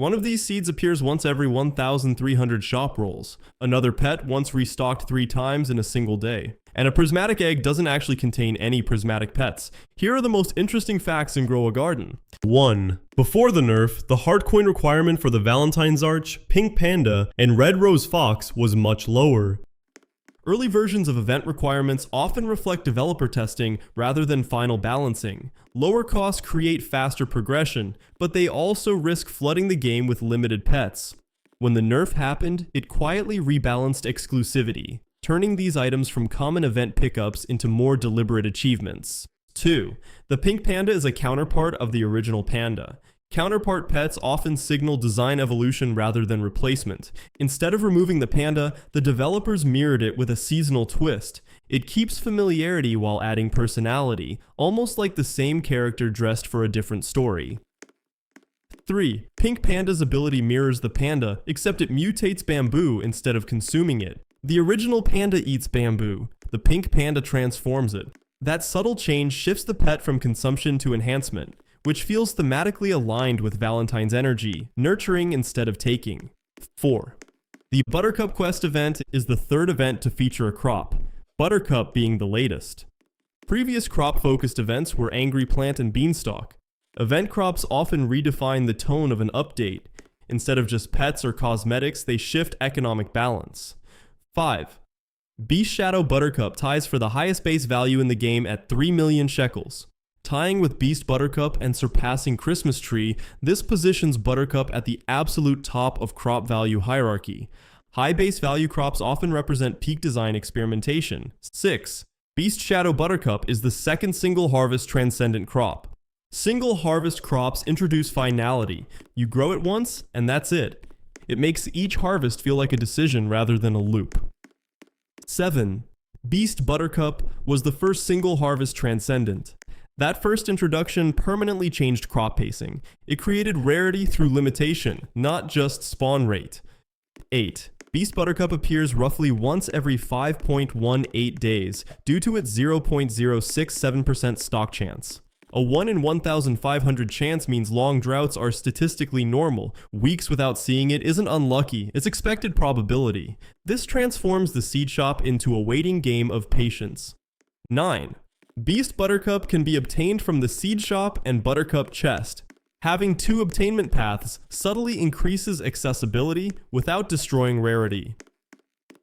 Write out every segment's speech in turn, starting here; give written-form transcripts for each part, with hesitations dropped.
One of these seeds appears once every 1,300 shop rolls, another pet once restocked 3 times in a single day. And a prismatic egg doesn't actually contain any prismatic pets. Here are the most interesting facts in Grow a Garden. 1. Before the nerf, the heart coin requirement for the Valentine's Arch, Pink Panda, and Red Rose Fox was much lower. Early versions of event requirements often reflect developer testing rather than final balancing. Lower costs create faster progression, but they also risk flooding the game with limited pets. When the nerf happened, it quietly rebalanced exclusivity, turning these items from common event pickups into more deliberate achievements. 2. The Pink Panda is a counterpart of the original Panda. Counterpart pets often signal design evolution rather than replacement. Instead of removing the panda, the developers mirrored it with a seasonal twist. It keeps familiarity while adding personality, almost like the same character dressed for a different story. 3. Pink Panda's ability mirrors the panda, except it mutates bamboo instead of consuming it. The original panda eats bamboo. The Pink Panda transforms it. That subtle change shifts the pet from consumption to enhancement, which feels thematically aligned with Valentine's energy, nurturing instead of taking. 4. The Buttercup Quest event is the third event to feature a crop, Buttercup being the latest. Previous crop-focused events were Angry Plant and Beanstalk. Event crops often redefine the tone of an update. Instead of just pets or cosmetics, they shift economic balance. 5. Beast Shadow Buttercup ties for the highest base value in the game at 3 million shekels. Tying with Beast Buttercup and surpassing Christmas Tree, this positions Buttercup at the absolute top of crop value hierarchy. High base value crops often represent peak design experimentation. 6. Beast Shadow Buttercup is the second single harvest transcendent crop. Single harvest crops introduce finality. You grow it once, and that's it. It makes each harvest feel like a decision rather than a loop. 7. Beast Buttercup was the first single harvest transcendent. That first introduction permanently changed crop pacing. It created rarity through limitation, not just spawn rate. 8. Beast Buttercup appears roughly once every 5.18 days due to its 0.067% stock chance. A 1 in 1,500 chance means long droughts are statistically normal. Weeks without seeing it isn't unlucky, it's expected probability. This transforms the seed shop into a waiting game of patience. 9. Beast Buttercup can be obtained from the seed shop and Buttercup chest. Having 2 obtainment paths subtly increases accessibility without destroying rarity.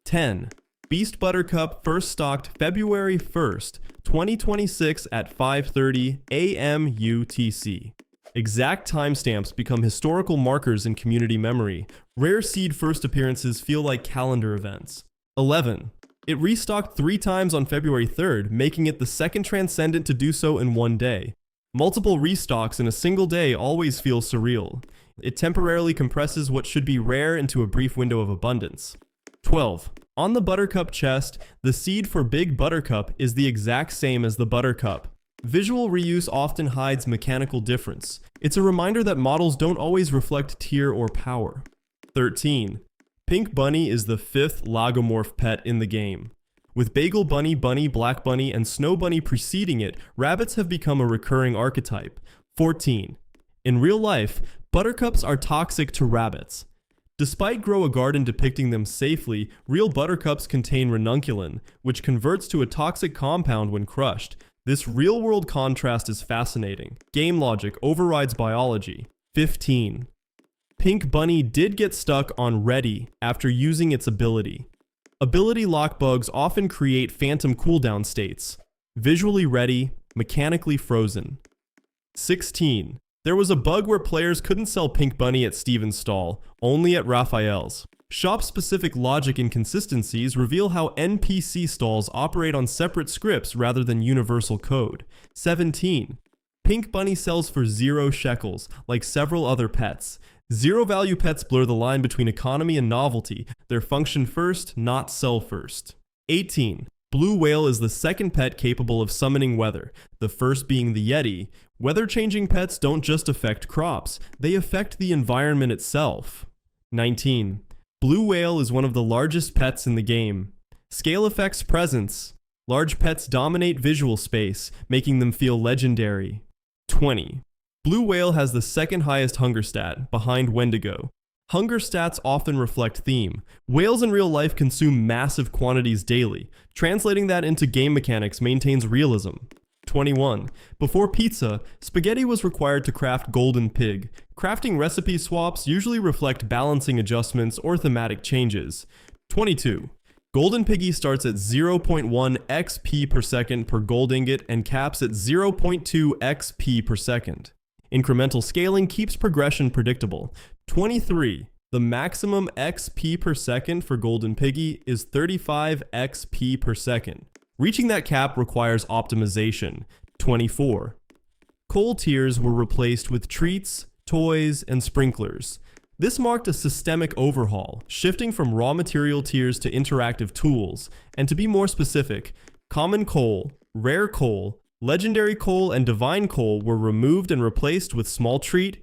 10. Beast Buttercup first stocked February 1st, 2026 at 5:30 a.m. UTC. Exact timestamps become historical markers in community memory. Rare seed first appearances feel like calendar events. 11. It restocked 3 times on February 3rd, making it the second transcendent to do so in one day. Multiple restocks in a single day always feel surreal. It temporarily compresses what should be rare into a brief window of abundance. 12. On the Buttercup chest, the seed for Big Buttercup is the exact same as the Buttercup. Visual reuse often hides mechanical difference. It's a reminder that models don't always reflect tier or power. 13. Pink Bunny is the 5th lagomorph pet in the game. With Bagel Bunny, Black Bunny, and Snow Bunny preceding it, rabbits have become a recurring archetype. 14. In real life, buttercups are toxic to rabbits. Despite Grow a Garden depicting them safely, real buttercups contain ranunculin, which converts to a toxic compound when crushed. This real-world contrast is fascinating. Game logic overrides biology. 15. Pink Bunny did get stuck on Ready after using its ability. Ability lock bugs often create phantom cooldown states. Visually ready, mechanically frozen. 16. There was a bug where players couldn't sell Pink Bunny at Steven's stall, only at Raphael's. Shop-specific logic inconsistencies reveal how NPC stalls operate on separate scripts rather than universal code. 17. Pink Bunny sells for 0 shekels, like several other pets. Zero-value pets blur the line between economy and novelty. They're function first, not sell first. 18. Blue Whale is the second pet capable of summoning weather, the first being the Yeti. Weather-changing pets don't just affect crops, they affect the environment itself. 19. Blue Whale is one of the largest pets in the game. Scale effects presence. Large pets dominate visual space, making them feel legendary. 20. Blue whale has the second highest hunger stat, behind Wendigo. Hunger stats often reflect theme. Whales in real life consume massive quantities daily. Translating that into game mechanics maintains realism. 21. Before pizza, spaghetti was required to craft Golden Pig. Crafting recipe swaps usually reflect balancing adjustments or thematic changes. 22. Golden Piggy starts at 0.1 XP per second per gold ingot and caps at 0.2 XP per second. Incremental scaling keeps progression predictable. 23. The maximum XP per second for Golden Piggy is 35 XP per second. Reaching that cap requires optimization. 24. Coal tiers were replaced with treats, toys, and sprinklers. This marked a systemic overhaul, shifting from raw material tiers to interactive tools, and to be more specific, common coal, rare coal, legendary coal, and divine coal were removed and replaced with small treat,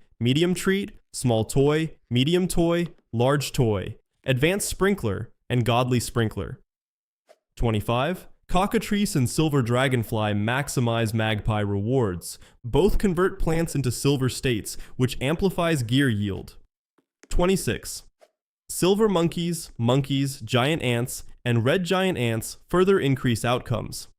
small toy, medium toy, large toy, advanced sprinkler, and godly sprinkler. 25. Cockatrice and silver dragonfly maximize magpie rewards. Both convert plants into silver states, which amplifies gear yield. 26. Silver monkeys, giant ants, and red giant ants further increase outcomes.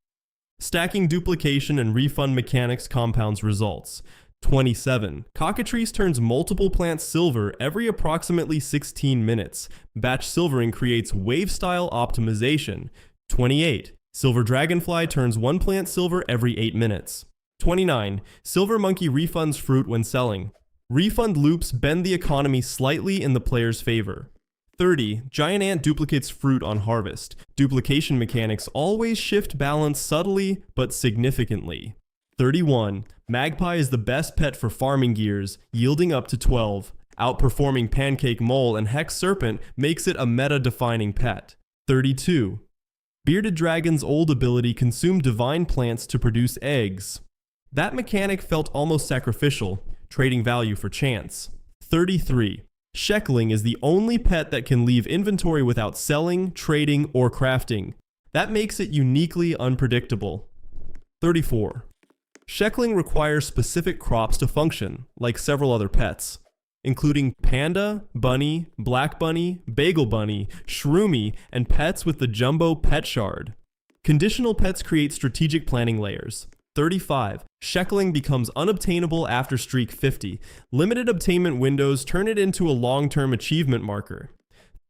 Stacking duplication and refund mechanics compounds results. 27. Cockatrice turns multiple plants silver every approximately 16 minutes. Batch silvering creates wave-style optimization. 28. Silver dragonfly turns one plant silver every 8 minutes. 29. Silver monkey refunds fruit when selling. Refund loops bend the economy slightly in the player's favor. 30. Giant ant duplicates fruit on harvest. Duplication mechanics always shift balance subtly but significantly. 31. Magpie is the best pet for farming gears, yielding up to 12. Outperforming Pancake Mole and Hex Serpent makes it a meta-defining pet. 32. Bearded Dragon's old ability consumed divine plants to produce eggs. That mechanic felt almost sacrificial, trading value for chance. 33. Sheckling is the only pet that can leave inventory without selling, trading, or crafting. That makes it uniquely unpredictable. 34. Sheckling requires specific crops to function, like several other pets, including panda, bunny, black bunny, bagel bunny, shroomy, and pets with the jumbo pet shard. Conditional pets create strategic planning layers. 35. Sheckling becomes unobtainable after streak 50. Limited obtainment windows turn it into a long-term achievement marker.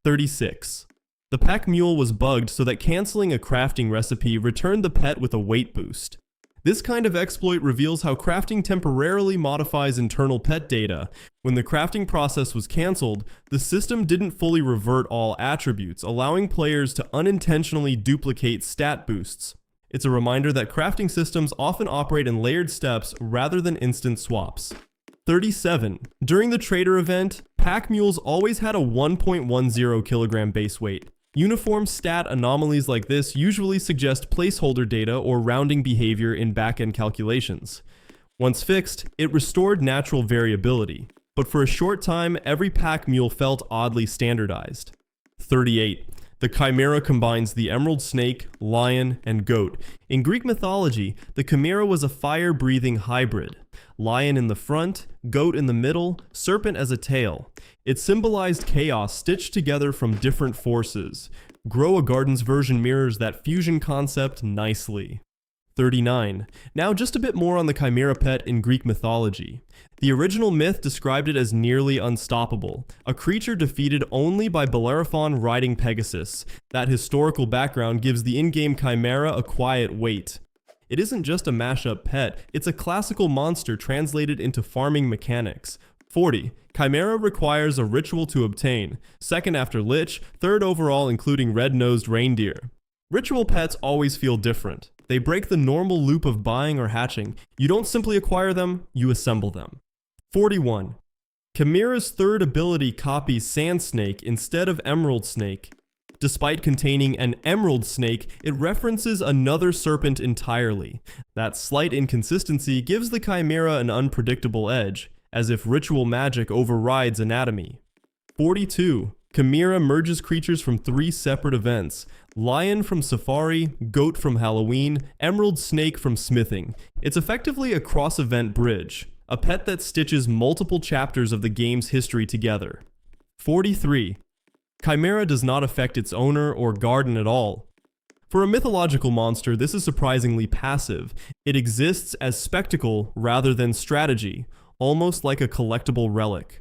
36. The pack mule was bugged so that canceling a crafting recipe returned the pet with a weight boost. This kind of exploit reveals how crafting temporarily modifies internal pet data. When the crafting process was cancelled, the system didn't fully revert all attributes, allowing players to unintentionally duplicate stat boosts. It's a reminder that crafting systems often operate in layered steps rather than instant swaps. 37. During the trader event, pack mules always had a 1.10 kilogram base weight. Uniform stat anomalies like this usually suggest placeholder data or rounding behavior in backend calculations. Once fixed, it restored natural variability, but for a short time, every pack mule felt oddly standardized. 38. The chimera combines the emerald snake, lion, and goat. In Greek mythology, the chimera was a fire-breathing hybrid. Lion in the front, goat in the middle, serpent as a tail. It symbolized chaos stitched together from different forces. Grow a Garden's version mirrors that fusion concept nicely. 39. Now just a bit more on the chimera pet in Greek mythology. The original myth described it as nearly unstoppable, a creature defeated only by Bellerophon riding Pegasus. That historical background gives the in-game chimera a quiet weight. It isn't just a mashup pet, it's a classical monster translated into farming mechanics. 40. Chimera requires a ritual to obtain, second after Lich, third overall including red-nosed reindeer. Ritual pets always feel different. They break the normal loop of buying or hatching. You don't simply acquire them, you assemble them. 41. Chimera's third ability copies Sand Snake instead of Emerald Snake. Despite containing an emerald snake, it references another serpent entirely. That slight inconsistency gives the chimera an unpredictable edge, as if ritual magic overrides anatomy. 42. Chimera merges creatures from 3 separate events: lion from Safari, goat from Halloween, emerald snake from smithing. It's effectively a cross-event bridge. a pet that stitches multiple chapters of the game's history together. 43. Chimera does not affect its owner or garden at all. For a mythological monster, this is surprisingly passive. It exists as spectacle rather than strategy, almost like a collectible relic.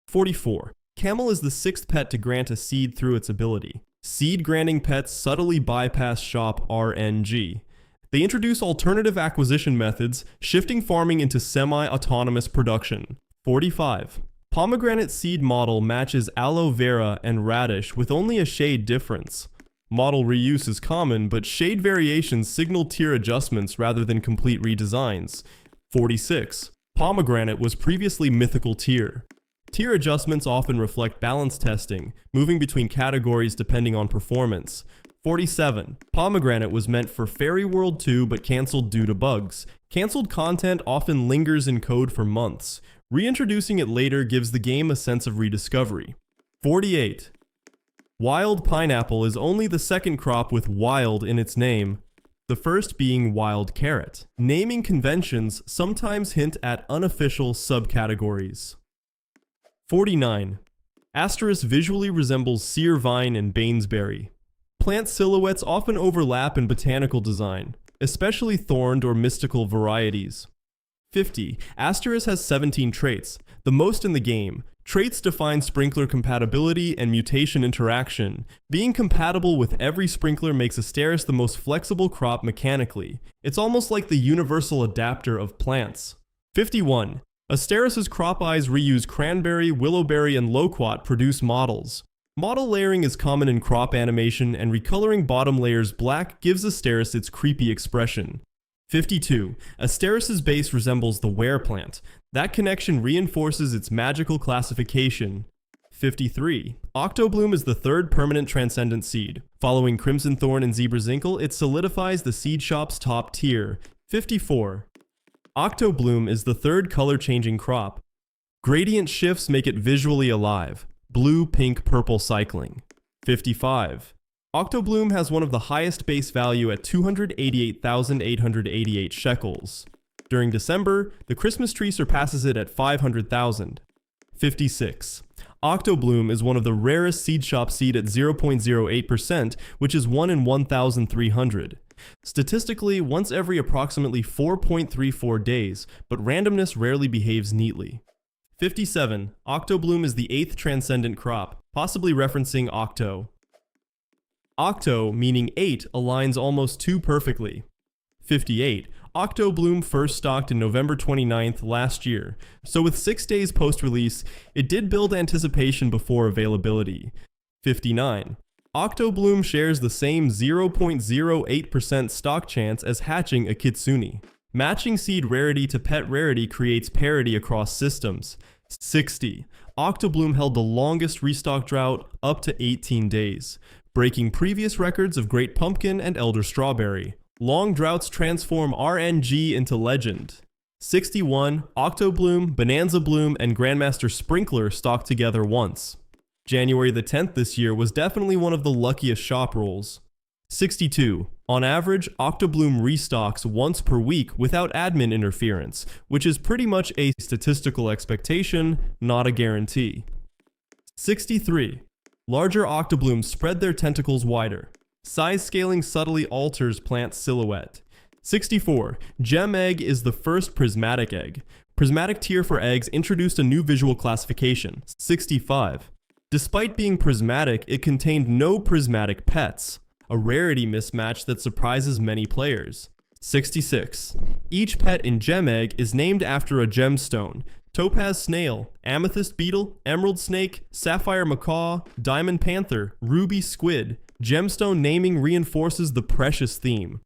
44. Camel is the sixth pet to grant a seed through its ability. Seed-granting pets subtly bypass shop RNG. They introduce alternative acquisition methods, shifting farming into semi-autonomous production. 45. Pomegranate seed model matches aloe vera and radish with only a shade difference. Model reuse is common, but shade variations signal tier adjustments rather than complete redesigns. 46. Pomegranate was previously mythical tier. Tier adjustments often reflect balance testing, moving between categories depending on performance. 47. Pomegranate was meant for Fairy World 2 but cancelled due to bugs. Cancelled content often lingers in code for months. Reintroducing it later gives the game a sense of rediscovery. 48. Wild pineapple is only the second crop with wild in its name, the first being wild carrot. Naming conventions sometimes hint at unofficial subcategories. 49. Asteris visually resembles Sear Vine and Bainsberry. Plant silhouettes often overlap in botanical design, especially thorned or mystical varieties. 50. Asteris has 17 traits, the most in the game. Traits define sprinkler compatibility and mutation interaction. Being compatible with every sprinkler makes Asteris the most flexible crop mechanically. It's almost like the universal adapter of plants. 51. Asteris's crop eyes reuse cranberry, willowberry, and loquat produce models. Model layering is common in crop animation, and recoloring bottom layers black gives Asteris its creepy expression. 52. Asteris's base resembles the were plant. That connection reinforces its magical classification. 53. Octobloom is the third permanent transcendent seed. Following Crimson Thorn and Zebrazinkle, it solidifies the seed shop's top tier. 54. Octobloom is the third color-changing crop. Gradient shifts make it visually alive. Blue, pink, purple cycling. 55. Octobloom has one of the highest base value at 288,888 shekels. During December, the Christmas tree surpasses it at 500,000. 56. Octobloom is one of the rarest seed shop seed at 0.08%, which is 1 in 1,300. Statistically, once every approximately 4.34 days, but randomness rarely behaves neatly. 57. Octobloom is the 8th transcendent crop, possibly referencing Octo. Octo, meaning 8, aligns almost too perfectly. 58. Octobloom first stocked in November 29th last year, so with 6 days post-release, it did build anticipation before availability. 59. Octobloom shares the same 0.08% stock chance as hatching a kitsune. Matching seed rarity to pet rarity creates parity across systems. 60. Octobloom held the longest restock drought, up to 18 days, breaking previous records of Great Pumpkin and Elder Strawberry. Long droughts transform RNG into legend. 61. Octobloom, Bonanza Bloom, and Grandmaster Sprinkler stocked together once. January the 10th this year was definitely one of the luckiest shop rolls. 62. On average, Octobloom restocks once per week without admin interference, which is pretty much a statistical expectation, not a guarantee. 63. Larger Octoblooms spread their tentacles wider. Size scaling subtly alters plant silhouette. 64. Gem Egg is the first prismatic egg. Prismatic tier for eggs introduced a new visual classification. 65. Despite being prismatic, it contained no prismatic pets, a rarity mismatch that surprises many players. 66. Each pet in Gem Egg is named after a gemstone: topaz snail, amethyst beetle, emerald snake, sapphire macaw, diamond panther, ruby squid. Gemstone naming reinforces the precious theme.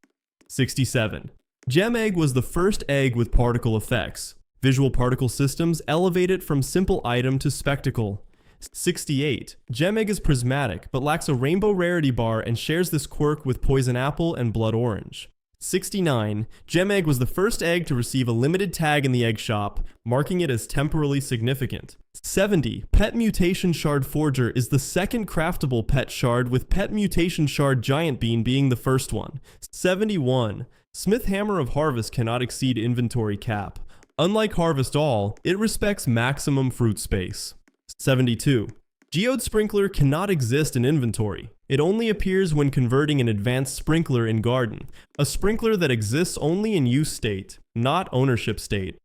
67. Gem Egg was the first egg with particle effects. Visual particle systems elevate it from simple item to spectacle. 68. Gem Egg is prismatic, but lacks a rainbow rarity bar and shares this quirk with Poison Apple and Blood Orange. 69. Gem Egg was the first egg to receive a limited tag in the egg shop, marking it as temporally significant. 70. Pet Mutation Shard Forger is the second craftable pet shard, with Pet Mutation Shard Giant Bean being the first one. 71. Smith Hammer of Harvest cannot exceed inventory cap. Unlike Harvest All, it respects maximum fruit space. 72. Geode Sprinkler cannot exist in inventory. It only appears when converting an advanced sprinkler in garden, a sprinkler that exists only in use state, not ownership state.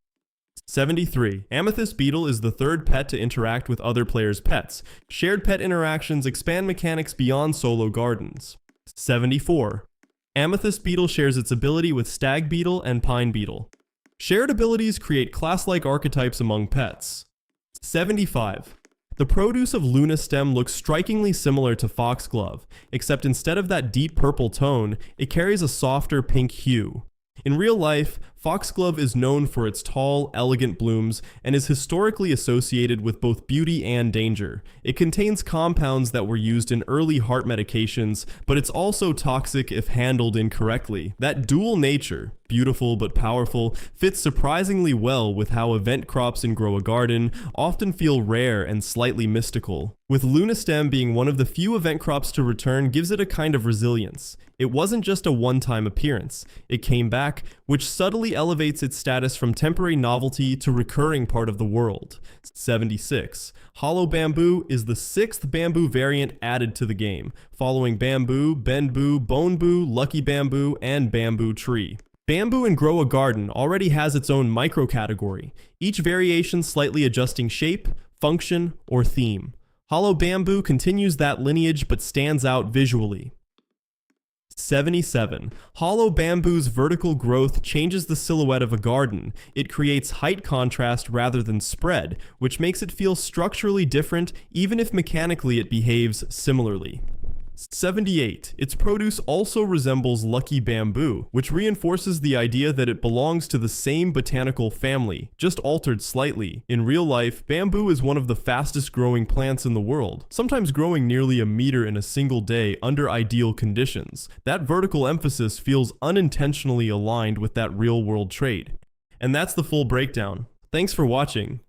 73. Amethyst Beetle is the third pet to interact with other players' pets. Shared pet interactions expand mechanics beyond solo gardens. 74. Amethyst Beetle shares its ability with Stag Beetle and Pine Beetle. Shared abilities create class-like archetypes among pets. 75. The produce of Luna Stem looks strikingly similar to Foxglove, except instead of that deep purple tone, it carries a softer pink hue. In real life, Foxglove is known for its tall, elegant blooms and is historically associated with both beauty and danger. It contains compounds that were used in early heart medications, but it's also toxic if handled incorrectly. That dual nature, beautiful but powerful, fits surprisingly well with how event crops in Grow a Garden often feel rare and slightly mystical. With Luna Stem being one of the few event crops to return gives it a kind of resilience. It wasn't just a one-time appearance. It came back, which subtly elevates its status from temporary novelty to recurring part of the world. 76. Hollow Bamboo is the 6th bamboo variant added to the game, following Bamboo, Benboo, Boneboo, Lucky Bamboo, and Bamboo Tree. Bamboo in Grow a Garden already has its own micro-category, each variation slightly adjusting shape, function, or theme. Hollow Bamboo continues that lineage but stands out visually. 77. Hollow Bamboo's vertical growth changes the silhouette of a garden. It creates height contrast rather than spread, which makes it feel structurally different even if mechanically it behaves similarly. 78. Its produce also resembles Lucky Bamboo, which reinforces the idea that it belongs to the same botanical family, just altered slightly. In real life, bamboo is one of the fastest growing plants in the world, sometimes growing nearly a meter in a single day under ideal conditions. That vertical emphasis feels unintentionally aligned with that real-world trait. And that's the full breakdown. Thanks for watching.